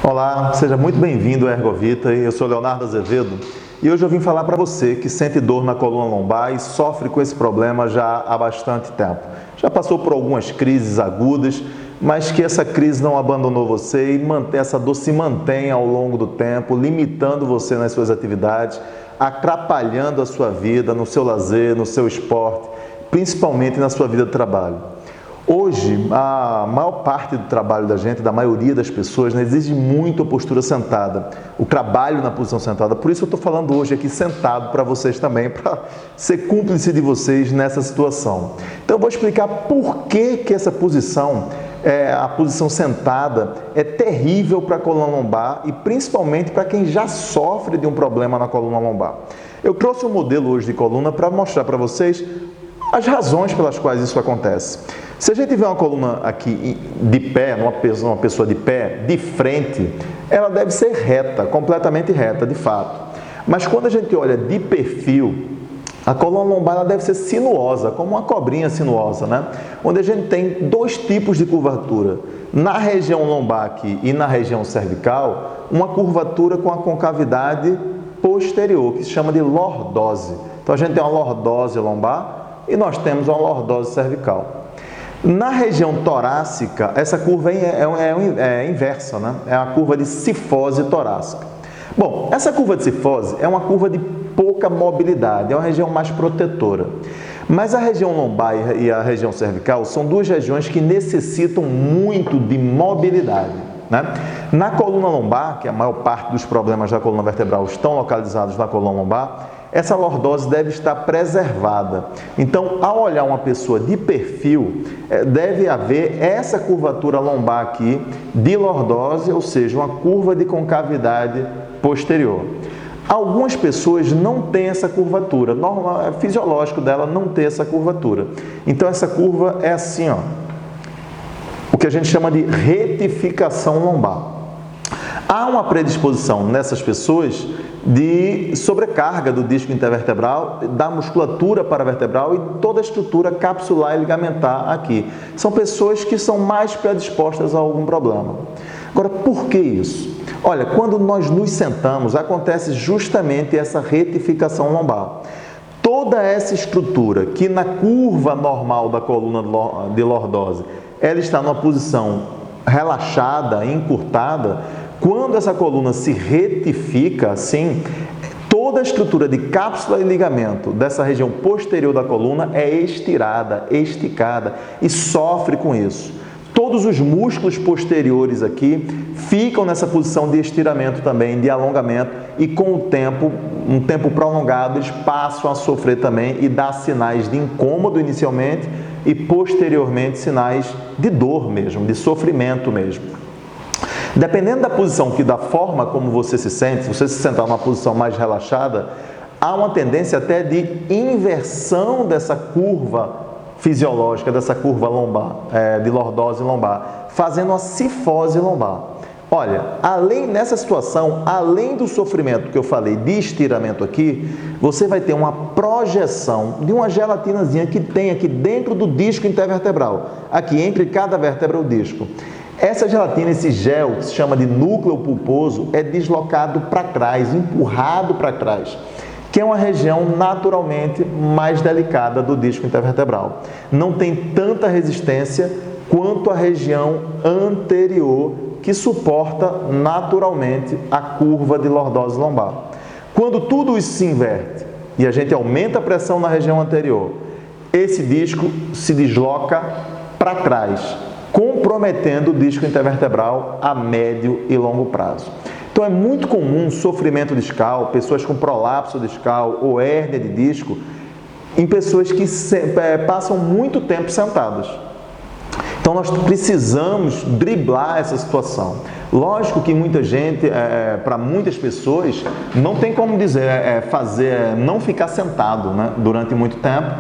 Olá, seja muito bem-vindo ao Ergovita. Eu sou Leonardo Azevedo e hoje eu vim falar para você que sente dor na coluna lombar e sofre com esse problema já há bastante tempo. Já passou por algumas crises agudas, mas que essa crise não abandonou você e essa dor se mantém ao longo do tempo, limitando você nas suas atividades, atrapalhando a sua vida, no seu lazer, no seu esporte, principalmente na sua vida de trabalho. Hoje, a maior parte do trabalho da gente, da maioria das pessoas, exige muito a postura sentada, o trabalho na posição sentada. Por isso eu estou falando hoje aqui sentado para vocês também, para ser cúmplice de vocês nessa situação. Então eu vou explicar por que essa posição, a posição sentada, é terrível para a coluna lombar e principalmente para quem já sofre de um problema na coluna lombar. Eu trouxe um modelo hoje de coluna para mostrar para vocês as razões pelas quais isso acontece. Se a gente tiver uma coluna aqui de pé, uma pessoa de pé, de frente, ela deve ser reta, completamente reta, de fato. Mas quando a gente olha de perfil, a coluna lombar ela deve ser sinuosa, como uma cobrinha sinuosa, né? Onde a gente tem dois tipos de curvatura. Na região lombar aqui e na região cervical, uma curvatura com a concavidade posterior, que se chama de lordose. Então a gente tem uma lordose lombar e nós temos uma lordose cervical. Na região torácica, essa curva é inversa, né? É a curva de cifose torácica. Bom, essa curva de cifose é uma curva de pouca mobilidade, é uma região mais protetora. Mas a região lombar e a região cervical são duas regiões que necessitam muito de mobilidade, né? Na coluna lombar, que a maior parte dos problemas da coluna vertebral estão localizados na coluna lombar, essa lordose deve estar preservada. Então, ao olhar uma pessoa de perfil, deve haver essa curvatura lombar aqui de lordose, ou seja, uma curva de concavidade posterior. Algumas pessoas não têm essa curvatura, é fisiológico dela não ter essa curvatura. Então, essa curva é assim, ó, o que a gente chama de retificação lombar. Há uma predisposição nessas pessoas de sobrecarga do disco intervertebral, da musculatura paravertebral e toda a estrutura capsular e ligamentar aqui. São pessoas que são mais predispostas a algum problema. Agora, por que isso? Olha, quando nós nos sentamos, acontece justamente essa retificação lombar. Toda essa estrutura que na curva normal da coluna de lordose, ela está numa posição relaxada, encurtada. Quando essa coluna se retifica assim, toda a estrutura de cápsula e ligamento dessa região posterior da coluna é estirada, esticada e sofre com isso. Todos os músculos posteriores aqui ficam nessa posição de estiramento também, de alongamento, e com o tempo, um tempo prolongado, eles passam a sofrer também e dar sinais de incômodo inicialmente e posteriormente sinais de dor mesmo, de sofrimento mesmo. Dependendo da posição, da forma como você se sente, se você se sentar numa posição mais relaxada, há uma tendência até de inversão dessa curva fisiológica, dessa curva lombar, de lordose lombar, fazendo uma cifose lombar. Olha, nessa situação, além do sofrimento que eu falei de estiramento aqui, você vai ter uma projeção de uma gelatinazinha que tem aqui dentro do disco intervertebral, aqui entre cada vértebra o disco. Essa gelatina, esse gel, que se chama de núcleo pulposo, é deslocado para trás, empurrado para trás, que é uma região naturalmente mais delicada do disco intervertebral. Não tem tanta resistência quanto a região anterior, que suporta naturalmente a curva de lordose lombar. Quando tudo isso se inverte e a gente aumenta a pressão na região anterior, esse disco se desloca para trás, comprometendo o disco intervertebral a médio e longo prazo. Então é muito comum sofrimento discal, pessoas com prolapso discal ou hérnia de disco, em pessoas que passam muito tempo sentadas. Então nós precisamos driblar essa situação. Lógico que muita gente, para muitas pessoas, não tem como dizer, não ficar sentado, né, durante muito tempo,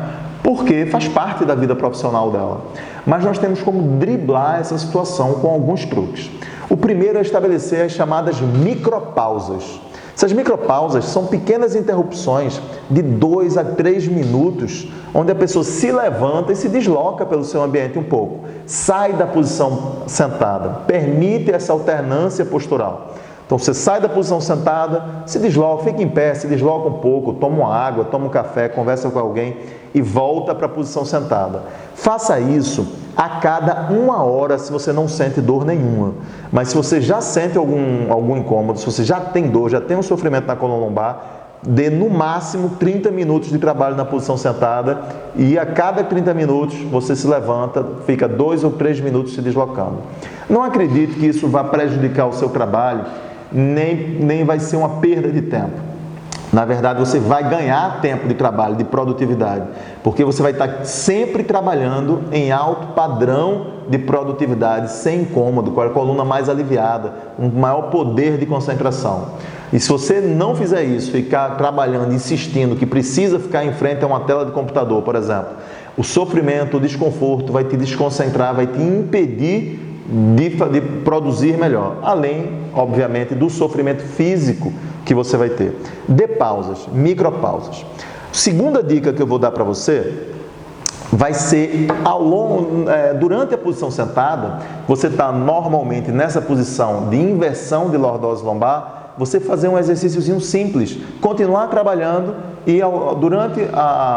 porque faz parte da vida profissional dela. Mas nós temos como driblar essa situação com alguns truques. O primeiro é estabelecer as chamadas micropausas. Essas micropausas são pequenas interrupções de 2 a 3 minutos, onde a pessoa se levanta e se desloca pelo seu ambiente um pouco. Sai da posição sentada, permite essa alternância postural. Então você sai da posição sentada, se desloca, fica em pé, se desloca um pouco, toma uma água, toma um café, conversa com alguém e volta para a posição sentada. Faça isso a cada 1 hora se você não sente dor nenhuma. Mas se você já sente algum incômodo, se você já tem dor, já tem um sofrimento na coluna lombar, dê no máximo 30 minutos de trabalho na posição sentada e a cada 30 minutos você se levanta, fica 2 ou 3 minutos se deslocando. Não acredite que isso vá prejudicar o seu trabalho, nem vai ser uma perda de tempo. Na verdade, você vai ganhar tempo de trabalho, de produtividade, porque você vai estar sempre trabalhando em alto padrão de produtividade, sem incômodo, com a coluna mais aliviada, um maior poder de concentração. E se você não fizer isso, ficar trabalhando, insistindo que precisa ficar em frente a uma tela de computador, por exemplo, o sofrimento, o desconforto vai te desconcentrar, vai te impedir de produzir melhor, além, obviamente, do sofrimento físico que você vai ter. Dê pausas, micropausas. Segunda dica que eu vou dar para você vai ser durante a posição sentada, você está normalmente nessa posição de inversão de lordose lombar, você fazer um exercíciozinho simples, continuar trabalhando e durante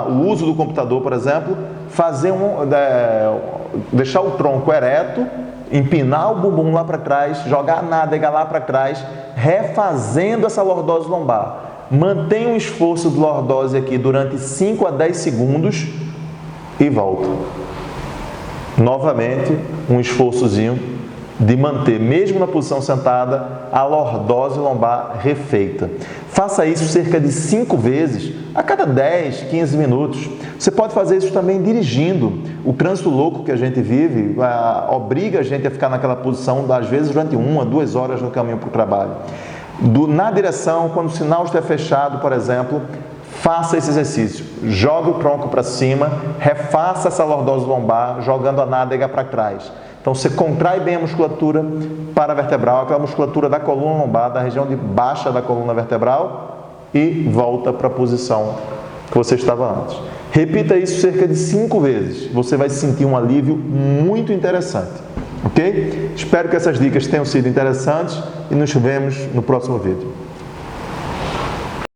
o uso do computador, por exemplo, deixar o tronco ereto, empinar o bumbum lá para trás, jogar a nádega lá para trás, refazendo essa lordose lombar. Mantenha um esforço de lordose aqui durante 5 a 10 segundos e volta. Novamente, um esforçozinho de manter, mesmo na posição sentada, a lordose lombar refeita. Faça isso cerca de 5 vezes a cada 10, 15 minutos. Você pode fazer isso também dirigindo. O trânsito louco que a gente vive obriga a gente a ficar naquela posição, às vezes durante 1 a 2 horas no caminho para o trabalho. Na direção, quando o sinal estiver fechado, por exemplo, faça esse exercício. Joga o tronco para cima, refaça essa lordose lombar, jogando a nádega para trás. Então, você contrai bem a musculatura paravertebral, aquela musculatura da coluna lombar, da região de baixa da coluna vertebral, e volta para a posição que você estava antes. Repita isso cerca de 5 vezes. Você vai sentir um alívio muito interessante. Ok? Espero que essas dicas tenham sido interessantes e nos vemos no próximo vídeo.